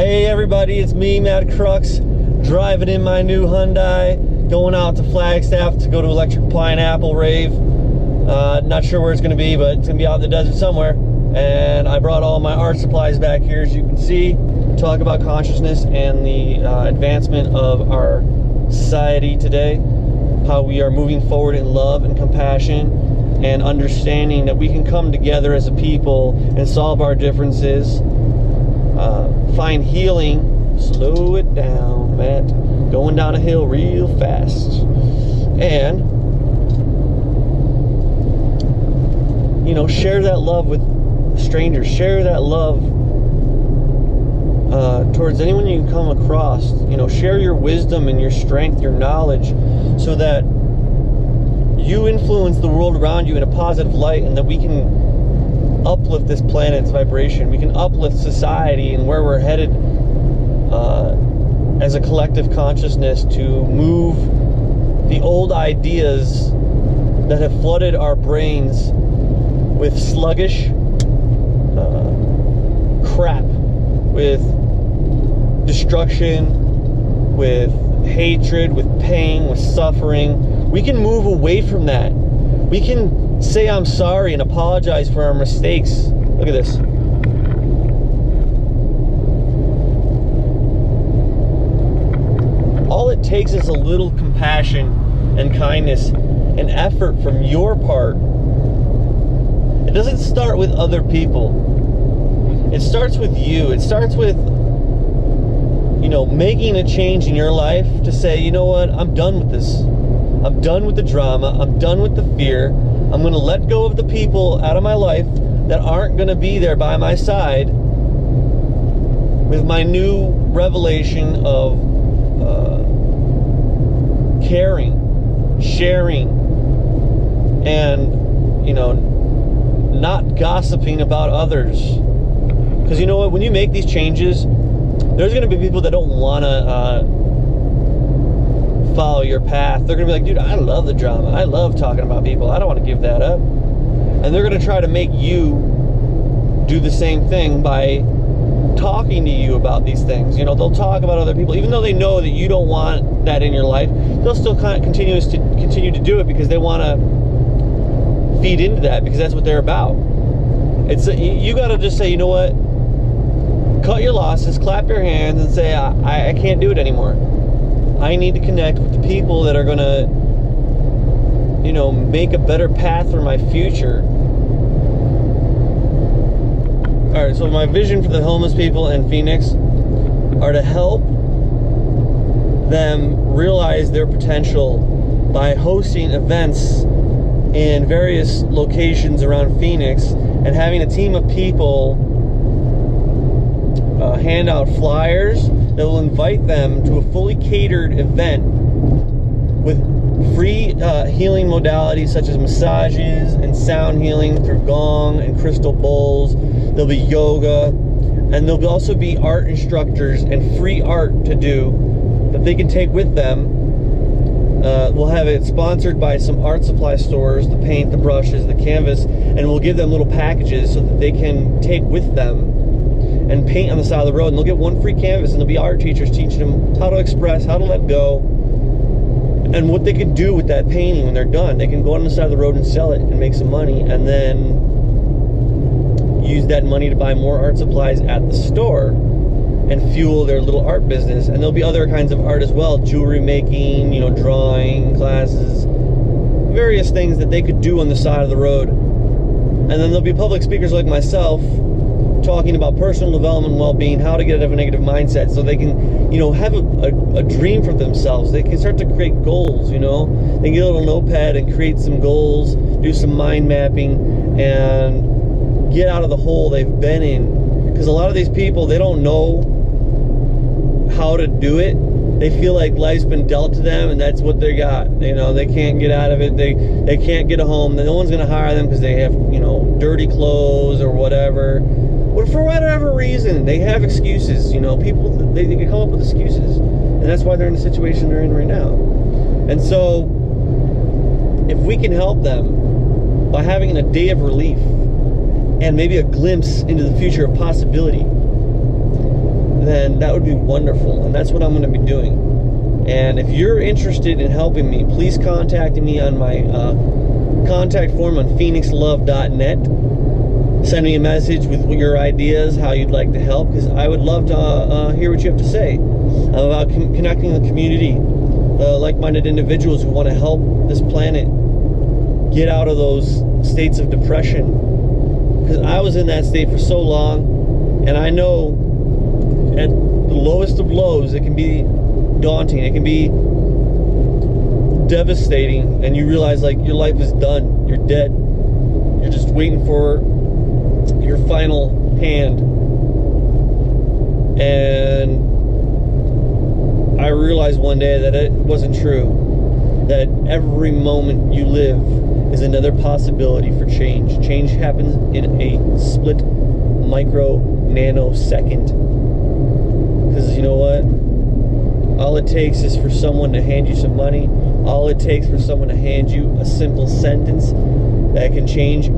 Hey everybody, it's me, Mad Crux, driving in my new Hyundai, going out to Flagstaff to go to Electric Pineapple Rave. Not sure where it's going to be, but it's going to be out in the desert somewhere. And I brought all my art supplies back here, as you can see, to talk about consciousness and the advancement of our society today. How we are moving forward in love and compassion and understanding that we can come together as a people and solve our differences. Find healing. Slow it down, Matt. Going down a hill real fast. And, you know, share that love with strangers. Share that love towards anyone you can come across. You know, share your wisdom and your strength, your knowledge, so that you influence the world around you in a positive light, and that we can uplift this planet's vibration. We can uplift society and where we're headed as a collective consciousness to move the old ideas that have flooded our brains with sluggish crap, with destruction, with hatred, with pain, with suffering. We can move away from that. We can say I'm sorry and apologize for our mistakes. Look at this. All it takes is a little compassion and kindness and effort from your part. It doesn't start with other people. It starts with you. It starts with, you know, making a change in your life to say, you know what, I'm done with this. I'm done with the drama. I'm done with the fear. I'm going to let go of the people out of my life that aren't going to be there by my side with my new revelation of caring, sharing, and, you know, not gossiping about others. Because you know what? When you make these changes, there's going to be people that don't want to follow your path. They're going to be like, dude, I love the drama. I love talking about people. I don't want to give that up. And they're going to try to make you do the same thing by talking to you about these things. You know, they'll talk about other people. Even though they know that you don't want that in your life, they'll still continue to do it because they want to feed into that, because that's what they're about. You got to just say, you know what? Cut your losses, clap your hands, and say, I can't do it anymore. I need to connect with the people that are going to, you know, make a better path for my future. All right, so my vision for the homeless people in Phoenix are to help them realize their potential by hosting events in various locations around Phoenix and having a team of people hand out flyers that will invite them to a fully catered event with free healing modalities such as massages and sound healing through gong and crystal bowls. There'll be yoga, and there'll also be art instructors and free art to do that they can take with them. We'll have it sponsored by some art supply stores, the paint, the brushes, the canvas, and we'll give them little packages so that they can take with them and paint on the side of the road. And they'll get one free canvas, and there'll be art teachers teaching them how to express, how to let go, and what they can do with that painting when they're done. They can go on the side of the road and sell it and make some money, and then use that money to buy more art supplies at the store and fuel their little art business. And there'll be other kinds of art as well, jewelry making, you know, drawing classes, various things that they could do on the side of the road. And then there'll be public speakers like myself talking about personal development and well-being, how to get out of a negative mindset, so they can, you know, have a dream for themselves. They can start to create goals, you know. They can get a little notepad and create some goals, do some mind mapping, and get out of the hole they've been in. Because a lot of these people, they don't know how to do it. They feel like life's been dealt to them, and that's what they got. You know, they can't get out of it. They can't get a home. No one's going to hire them because they have, you know, dirty clothes or whatever. But for whatever reason, they have excuses. You know, people, they can come up with excuses. And that's why they're in the situation they're in right now. And so, if we can help them by having a day of relief and maybe a glimpse into the future of possibility, then And that would be wonderful. And that's what I'm going to be doing. And if you're interested in helping me, please contact me on my contact form on phoenixlove.net. Send me a message with your ideas, how you'd like to help, because I would love to hear what you have to say about connecting the community, like-minded individuals who want to help this planet get out of those states of depression. Because I was in that state for so long, and I know at the lowest of lows, it can be daunting, it can be devastating, and you realize like your life is done, you're dead, you're just waiting for your final hand. And I realized one day that it wasn't true, that every moment you live is another possibility for change. Change happens in a split micro nanosecond. Because you know what? All it takes is for someone to hand you some money. All it takes for someone to hand you a simple sentence that can change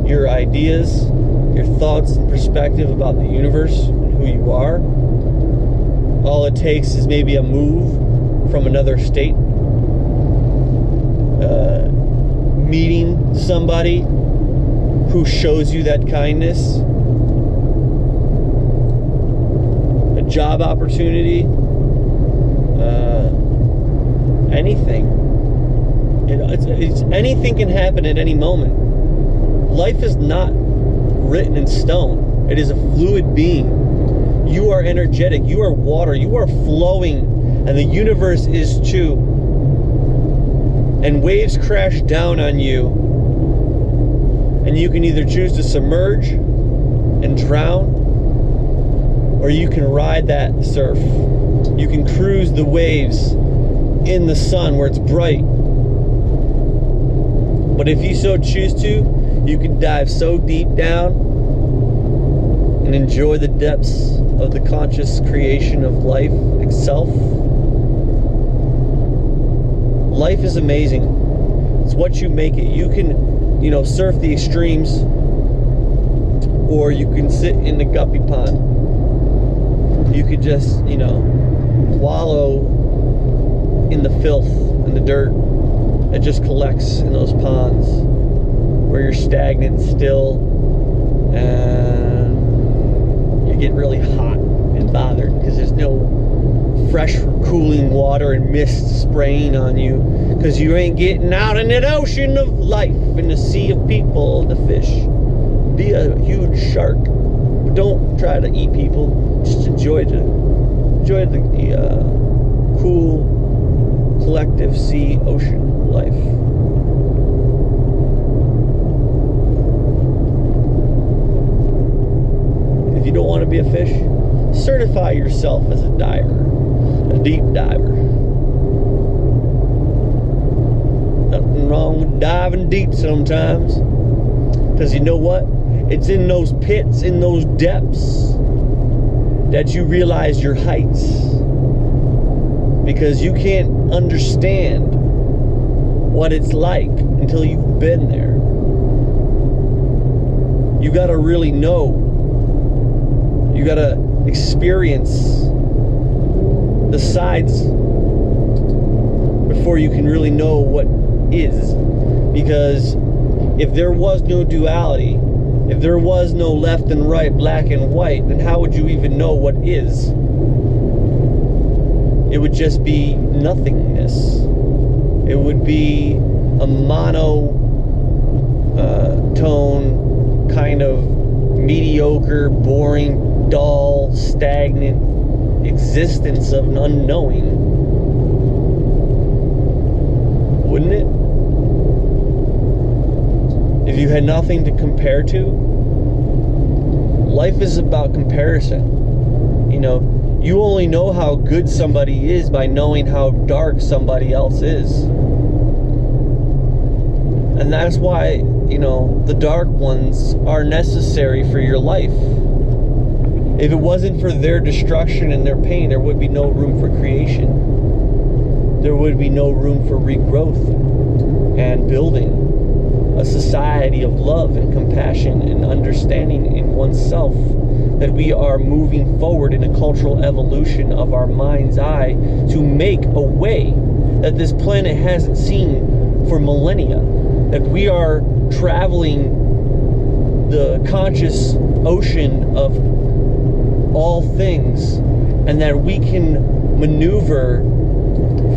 your ideas, your thoughts and perspective about the universe and who you are. All it takes is maybe a move from another state, meeting somebody who shows you that kindness, a job opportunity, anything. It's anything can happen at any moment. Life is not written in stone. It is a fluid being. You are energetic. You are water. You are flowing, and the universe is too. And waves crash down on you, and you can either choose to submerge and drown, or you can ride that surf. You can cruise the waves in the sun where it's bright. But if you so choose to, you can dive so deep down and enjoy the depths of the conscious creation of life itself. Life is amazing. It's what you make it. You can, surf the extremes, or you can sit in the guppy pond. You could just, wallow in the filth and the dirt that just collects in those ponds, where you're stagnant still, and you get really hot and bothered because there's no fresh cooling water and mist spraying on you, because you ain't getting out in that ocean of life, in the sea of people, the fish. Be a huge shark, but don't try to eat people. Just enjoy the cool collective sea ocean life. If you don't want to be a fish, certify yourself as a diver, a deep diver. Nothing wrong with diving deep sometimes, because you know what? It's in those pits, in those depths, that you realize your heights, because you can't understand what it's like until you've been there. You gotta really know. You gotta experience the sides before you can really know what is. Because if there was no duality, if there was no left and right, black and white, then how would you even know what is? It would just be nothingness. It would be a monotone kind of mediocre, boring, dull, stagnant existence of an unknowing. Wouldn't it? If you had nothing to compare to. Life is about comparison. You only know how good somebody is by knowing how dark somebody else is. And that's why, the dark ones are necessary for your life. If it wasn't for their destruction and their pain, there would be no room for creation. There would be no room for regrowth and building. a society of love and compassion and understanding in oneself, that we are moving forward in a cultural evolution of our mind's eye to make a way that this planet hasn't seen for millennia, that we are traveling the conscious ocean of all things, and that we can maneuver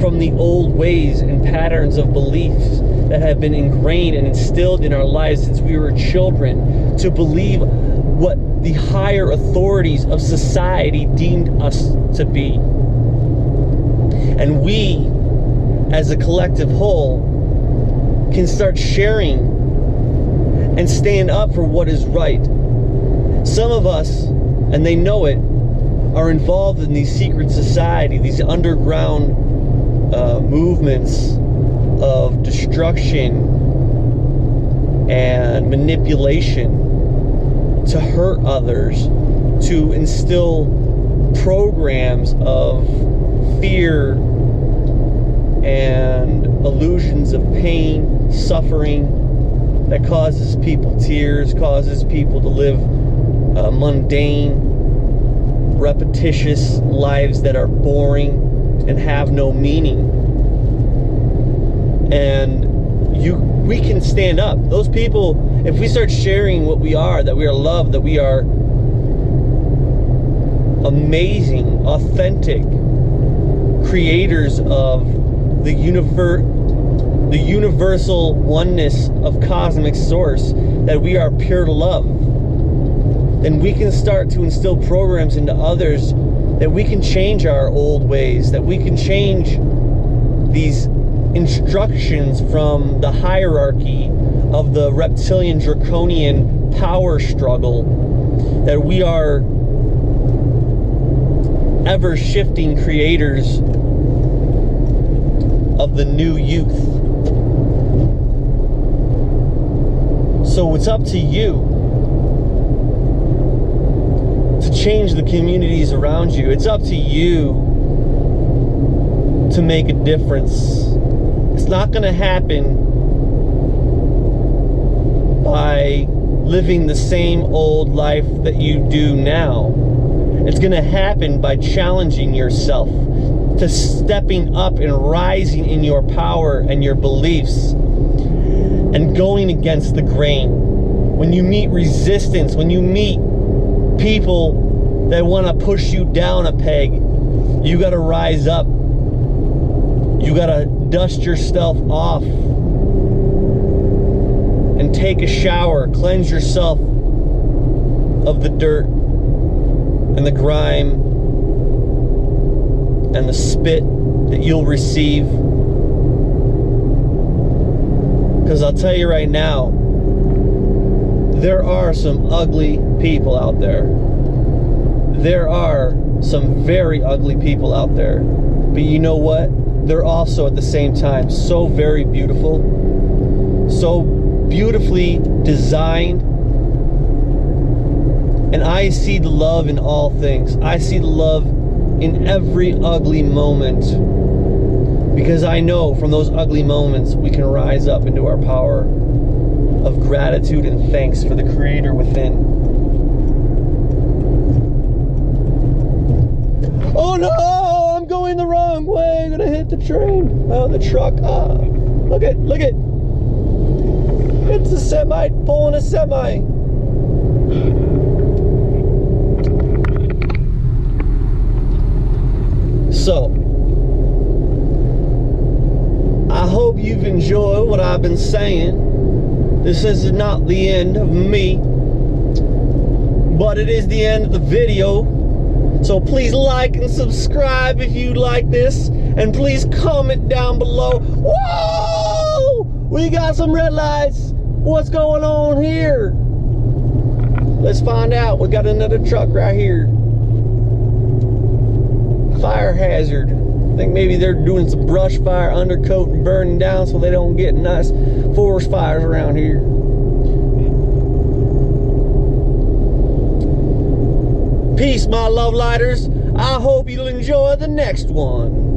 from the old ways and patterns of beliefs that have been ingrained and instilled in our lives since we were children, to believe what the higher authorities of society deemed us to be. And we, as a collective whole, can start sharing and stand up for what is right. Some of us, and they know it, are involved in these secret society, these underground movements of destruction and manipulation to hurt others, to instill programs of fear and illusions of pain, suffering, that causes people tears, causes people to live mundane, repetitious lives that are boring and have no meaning. And we can stand up. Those people, if we start sharing what we are, that we are loved, that we are amazing, authentic creators of the universal oneness of cosmic source, that we are pure love, then we can start to instill programs into others, that we can change our old ways, that we can change these instructions from the hierarchy of the reptilian draconian power struggle, that we are ever shifting creators of the new youth. So it's up to you to change the communities around you. It's up to you to make a difference. It's not going to happen by living the same old life that you do now. It's going to happen by challenging yourself to stepping up and rising in your power and your beliefs and going against the grain. When you meet resistance, when you meet people that want to push you down a peg, you got to rise up. You got to dust yourself off and take a shower, cleanse yourself of the dirt and the grime and the spit that you'll receive. Because I'll tell you right now, there are some ugly people out there. There are some very ugly people out there. But you know what? They're also at the same time so very beautiful, so beautifully designed. And I see the love in all things. I see the love in every ugly moment, because I know from those ugly moments we can rise up into our power of gratitude and thanks for the Creator within. Oh no! I'm going the wrong way. I'm gonna hit the train. Oh, the truck. Look it. It's a semi pulling a semi. So, I hope you've enjoyed what I've been saying. This is not the end of me, but it is the end of the video. So please like and subscribe if you like this, and please comment down below. Whoa! We got some red lights. What's going on here? Let's find out. We got another truck right here. Fire hazard. I think maybe they're doing some brush fire, undercoat, and burning down so they don't get nice forest fires around here. Peace, my love lighters. I hope you'll enjoy the next one.